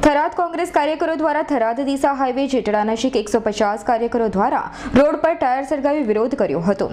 થરાદ કોંગ્રેસ કાર્યકરો દ્વારા થરાદ ડીસા હાઈવે જેટડા નજીક 150 કાર્યકરો દ્વારા રોડ પર ટાયર સળગાવી વિરોધ કર્યો હતો।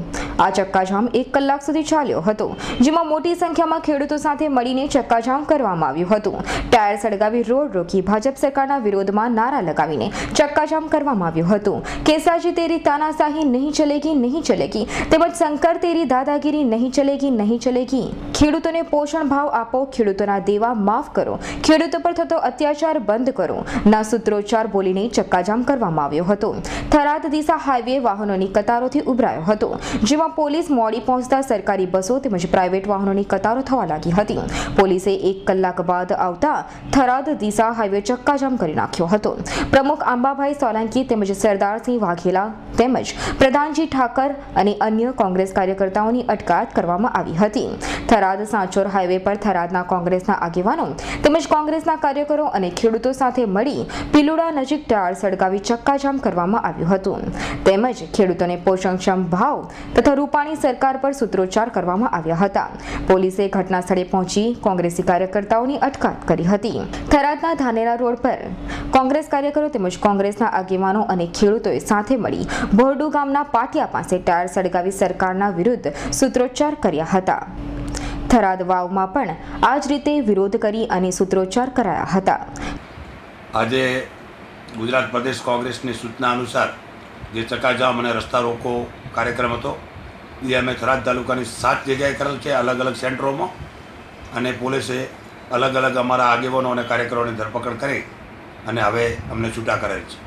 આ ચક્કાજામ 1 કલાક સુધી ચાલ્યો હતો, જેમાં મોટી સંખ્યામાં ખેડૂતો સાથે મળીને ચક્કાજામ કરવામાં આવ્યું હતું। ટાયર સળગાવી રોડ રોકી ભાજપ સરકારના વિરોધમાં નારા લગાવીને ચક્કાજામ કરવામાં આવ્યું હતું। કેસાજી તેરી તાનાશાહી નહીં ચલેગી તેમજ શંકર તેરી દાદાગીરી નહીં ચલેગી। ખેડૂતોને પોષણ ભાવ આપો, ખેડૂતોના દેવા માફ કરો, ખેડૂતો પર થતો અત્યાચાર બંધ કરો ના સૂત્રોચ્ચાર બોલીને ચક્કાજામ કરવામાં આવ્યો હતો। થરાદ ડીસા હાઈવે વાહનોની કતારોથી ઉભરાયો હતો, જેમાં પોલીસ મોડી પહોંચતા સરકારી બસો તેમજ પ્રાઇવેટ વાહનોની કતારો થવા લાગી હતી। પોલીસે 1 કલાક બાદ આવતા થરાદ ડીસા હાઈવે ચક્કાજામ કરી નાખ્યો હતો। પ્રમુખ આંબાભાઈ સોલંકી તેમજ સરદારસિંહ વાઘેલા તેમજ પ્રધાનજી ઠાકર અને અન્ય કોંગ્રેસ કાર્યકર્તાઓની અટકાયત કરવામાં આવી હતી। થરાદ સાંચોર હાઈવે પર થરાદના કોંગ્રેસના આગેવાનો તેમજ કોંગ્રેસના કાર્યકરો અને ખેડૂતો સાથે મળી પીલુડા નજીક ટાયર સળગાવી ચક્કાજામ કરવામાં આવ્યું હતું, તેમજ ખેડૂતોને પોષણક્ષમ ભાવ તથા રૂપાણી સરકાર પર સૂત્રોચ્ચાર કરવામાં આવ્યા હતા। પોલીસે ઘટના સ્થળે પહોંચી કોંગ્રેસી કાર્યકર્તાઓની અટકાયત કરી હતી। થરાદના ધાનેરા રોડ પર કોંગ્રેસ કાર્યકરો તેમજ કોંગ્રેસના આગેવાનો અને ખેડૂતોએ સાથે મળી ભોરડુ ગામના પાટિયા પાસે ટાયર સળગાવી સરકારના વિરુદ્ધ સૂત્રોચ્ચાર કર્યા હતા। થરાદ વાવમાં પણ આ જ રીતે વિરોધ કરી અને સૂત્રોચ્ચાર કરાયા હતા। આજે ગુજરાત પ્રદેશ કોંગ્રેસની સૂચના અનુસાર જે ચક્કાજામ અને રસ્તા રોકો કાર્યક્રમ હતો એ અમે થરાદ તાલુકાની 7 જગ્યાએ કરેલ છે, અલગ અલગ સેન્ટરોમાં, અને પોલીસે અલગ અલગ અમારા આગેવાનો અને કાર્યકરોની ધરપકડ કરી અને હવે અમને છૂટા કરેલ છે।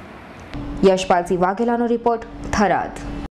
યશપાલસિંહ વાઘેલાનો રિપોર્ટ, થરાદ।